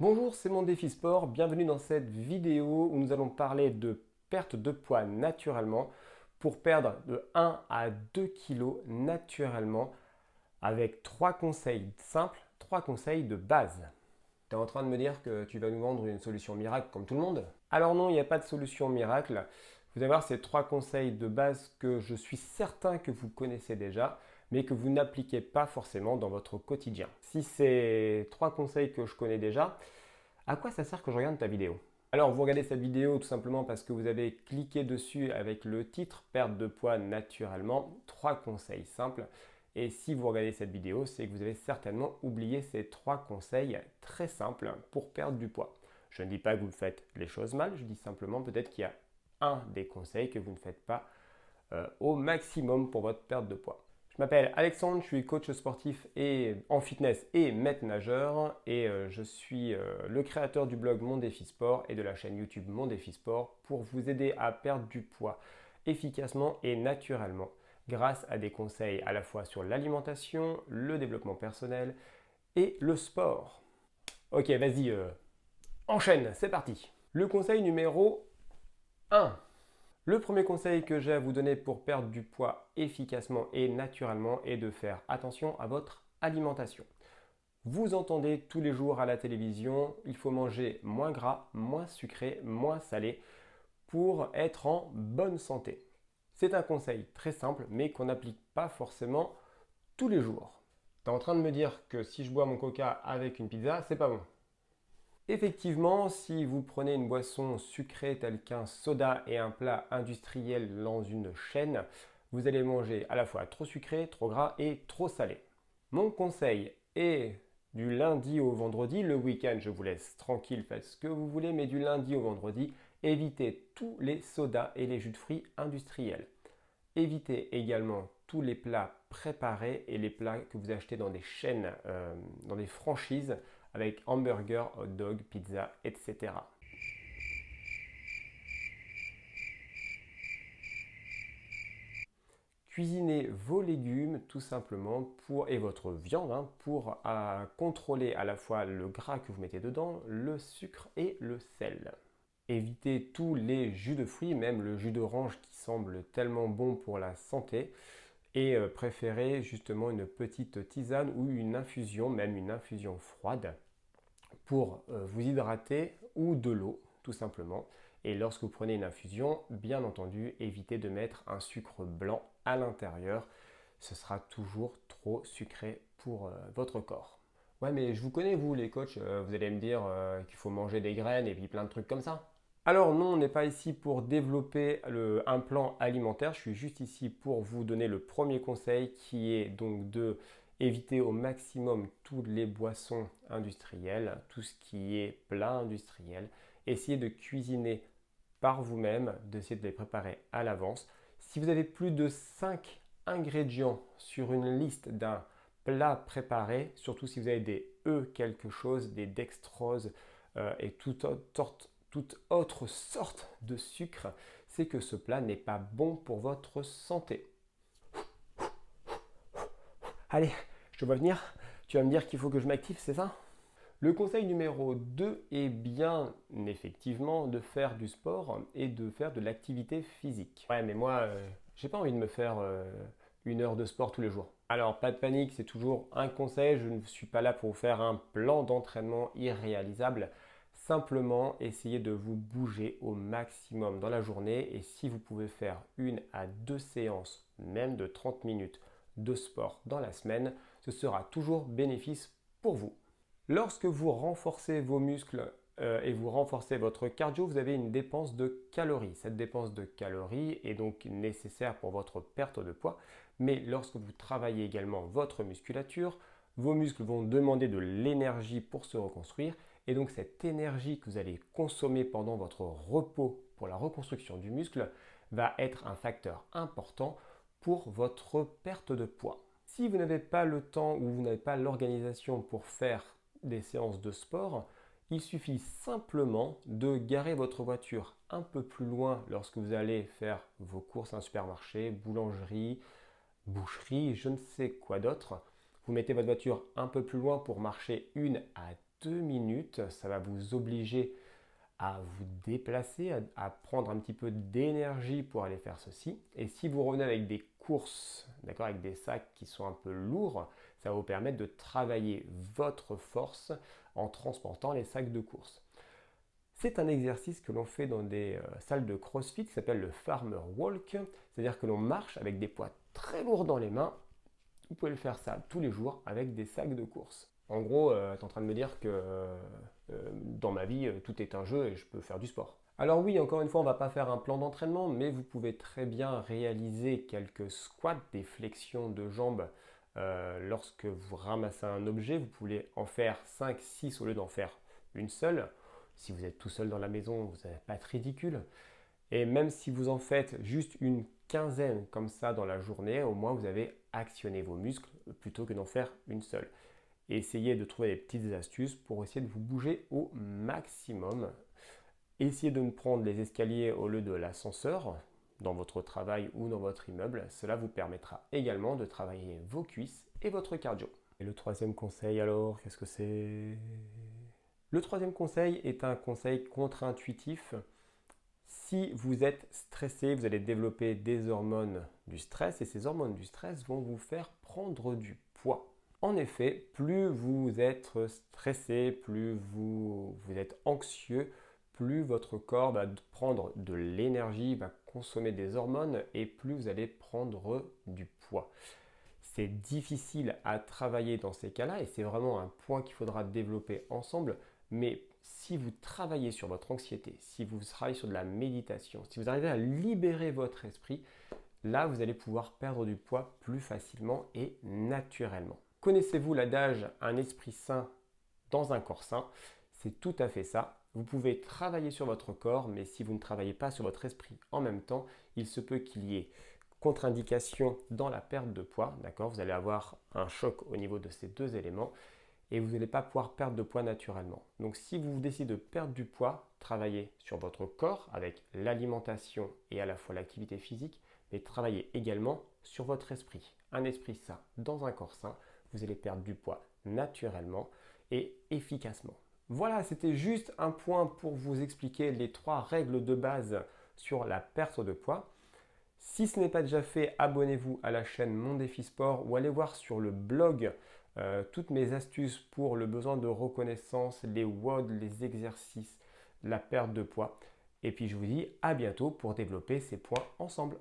Bonjour, c'est mon défi sport. Bienvenue dans cette vidéo où nous allons parler de perte de poids naturellement pour perdre de 1 à 2 kilos naturellement avec 3 conseils simples, 3 conseils de base. Tu es en train de me dire que tu vas nous vendre une solution miracle comme tout le monde? Alors non, il n'y a pas de solution miracle. Vous allez voir ces 3 conseils de base que je suis certain que vous connaissez déjà, mais que vous n'appliquez pas forcément dans votre quotidien. Si c'est 3 conseils que je connais déjà, à quoi ça sert que je regarde ta vidéo? Alors, vous regardez cette vidéo tout simplement parce que vous avez cliqué dessus avec le titre Perte de poids naturellement, 3 conseils simples. Et si vous regardez cette vidéo, c'est que vous avez certainement oublié ces 3 conseils très simples pour perdre du poids. Je ne dis pas que vous faites les choses mal, je dis simplement peut-être qu'il y a un des conseils que vous ne faites pas au maximum pour votre perte de poids. Je m'appelle Alexandre, je suis coach sportif et en fitness et maître nageur et je suis le créateur du blog Mon Défi Sport et de la chaîne YouTube Mon Défi Sport pour vous aider à perdre du poids efficacement et naturellement grâce à des conseils à la fois sur l'alimentation, le développement personnel et le sport. Ok, vas-y, enchaîne, c'est parti. Le conseil numéro 1. Le premier conseil que j'ai à vous donner pour perdre du poids efficacement et naturellement est de faire attention à votre alimentation. Vous entendez tous les jours à la télévision, il faut manger moins gras, moins sucré, moins salé pour être en bonne santé. C'est un conseil très simple mais qu'on n'applique pas forcément tous les jours. Tu es en train de me dire que si je bois mon coca avec une pizza, c'est pas bon. Effectivement, si vous prenez une boisson sucrée telle qu'un soda et un plat industriel dans une chaîne, vous allez manger à la fois trop sucré, trop gras et trop salé. Mon conseil est du lundi au vendredi, le week-end je vous laisse tranquille, faites ce que vous voulez, mais du lundi au vendredi, évitez tous les sodas et les jus de fruits industriels. Évitez également tous les plats préparés et les plats que vous achetez dans des chaînes, dans des franchises avec hamburger, hot dog, pizza, etc. Cuisinez vos légumes tout simplement et votre viande pour contrôler à la fois le gras que vous mettez dedans, le sucre et le sel. Évitez tous les jus de fruits, même le jus d'orange qui semble tellement bon pour la santé. Et préférez justement une petite tisane ou une infusion, même une infusion froide, pour vous hydrater ou de l'eau tout simplement. Et lorsque vous prenez une infusion, bien entendu, évitez de mettre un sucre blanc à l'intérieur. Ce sera toujours trop sucré pour votre corps. Ouais, mais je vous connais, vous, les coachs, vous allez me dire qu'il faut manger des graines et puis plein de trucs comme ça. Alors non, on n'est pas ici pour développer un plan alimentaire, je suis juste ici pour vous donner le premier conseil qui est donc de éviter au maximum toutes les boissons industrielles, tout ce qui est plat industriel. Essayez de cuisiner par vous-même, d'essayer de les préparer à l'avance. Si vous avez plus de 5 ingrédients sur une liste d'un plat préparé, surtout si vous avez des quelque chose, des dextrose et toute autre sorte de sucre, c'est que ce plat n'est pas bon pour votre santé. Allez, je te vois venir. Tu vas me dire qu'il faut que je m'active, c'est ça? Le conseil numéro 2 est bien effectivement de faire du sport et de faire de l'activité physique. Ouais, mais moi, j'ai pas envie de me faire 1 heure de sport tous les jours. Alors, pas de panique, c'est toujours un conseil. Je ne suis pas là pour vous faire un plan d'entraînement irréalisable. Simplement, essayez de vous bouger au maximum dans la journée. Et si vous pouvez faire 1 à 2 séances, même de 30 minutes de sport dans la semaine, ce sera toujours bénéfice pour vous. Lorsque vous renforcez vos muscles et vous renforcez votre cardio, vous avez une dépense de calories. Cette dépense de calories est donc nécessaire pour votre perte de poids, mais lorsque vous travaillez également votre musculature, vos muscles vont demander de l'énergie pour se reconstruire et donc cette énergie que vous allez consommer pendant votre repos pour la reconstruction du muscle va être un facteur important pour votre perte de poids. Si vous n'avez pas le temps ou vous n'avez pas l'organisation pour faire des séances de sport, il suffit simplement de garer votre voiture un peu plus loin lorsque vous allez faire vos courses à un supermarché, boulangerie, boucherie, je ne sais quoi d'autre. Vous mettez votre voiture un peu plus loin pour marcher 1 à 2 minutes. Ça va vous obliger à vous déplacer, à prendre un petit peu d'énergie pour aller faire ceci. Et si vous revenez avec des courses, d'accord, avec des sacs qui sont un peu lourds, ça va vous permettre de travailler votre force en transportant les sacs de course. C'est un exercice que l'on fait dans des salles de CrossFit qui s'appelle le Farmer Walk, c'est-à-dire que l'on marche avec des poids très lourds dans les mains. Vous pouvez le faire ça tous les jours avec des sacs de course. En gros, tu es en train de me dire que dans ma vie, tout est un jeu et je peux faire du sport. Alors oui, encore une fois, on ne va pas faire un plan d'entraînement, mais vous pouvez très bien réaliser quelques squats, des flexions de jambes lorsque vous ramassez un objet. Vous pouvez en faire 5, 6 au lieu d'en faire une seule. Si vous êtes tout seul dans la maison, vous n'allez pas être ridicule. Et même si vous en faites juste une quinzaine comme ça dans la journée, au moins vous avez actionné vos muscles plutôt que d'en faire une seule. Et essayez de trouver des petites astuces pour essayer de vous bouger au maximum. Essayez de ne prendre les escaliers au lieu de l'ascenseur dans votre travail ou dans votre immeuble. Cela vous permettra également de travailler vos cuisses et votre cardio. Et le troisième conseil alors, qu'est-ce que c'est? Le troisième conseil est un conseil contre-intuitif. Si vous êtes stressé, vous allez développer des hormones du stress et ces hormones du stress vont vous faire prendre du poids. En effet, plus vous êtes stressé, plus vous êtes anxieux, plus votre corps va prendre de l'énergie, va consommer des hormones et plus vous allez prendre du poids. C'est difficile à travailler dans ces cas-là et c'est vraiment un point qu'il faudra développer ensemble. Mais si vous travaillez sur votre anxiété, si vous travaillez sur de la méditation, si vous arrivez à libérer votre esprit, là vous allez pouvoir perdre du poids plus facilement et naturellement. Connaissez-vous l'adage « un esprit sain dans un corps sain » ? C'est tout à fait ça. Vous pouvez travailler sur votre corps, mais si vous ne travaillez pas sur votre esprit en même temps, il se peut qu'il y ait contre-indication dans la perte de poids. D'accord ? Vous allez avoir un choc au niveau de ces deux éléments et vous n'allez pas pouvoir perdre de poids naturellement. Donc si vous décidez de perdre du poids, travaillez sur votre corps avec l'alimentation et à la fois l'activité physique, mais travaillez également sur votre esprit. Un esprit sain dans un corps sain, vous allez perdre du poids naturellement et efficacement. Voilà, c'était juste un point pour vous expliquer les 3 règles de base sur la perte de poids. Si ce n'est pas déjà fait, abonnez-vous à la chaîne Mon Défi Sport ou allez voir sur le blog toutes mes astuces pour le besoin de reconnaissance, les WOD, les exercices, la perte de poids. Et puis je vous dis à bientôt pour développer ces points ensemble.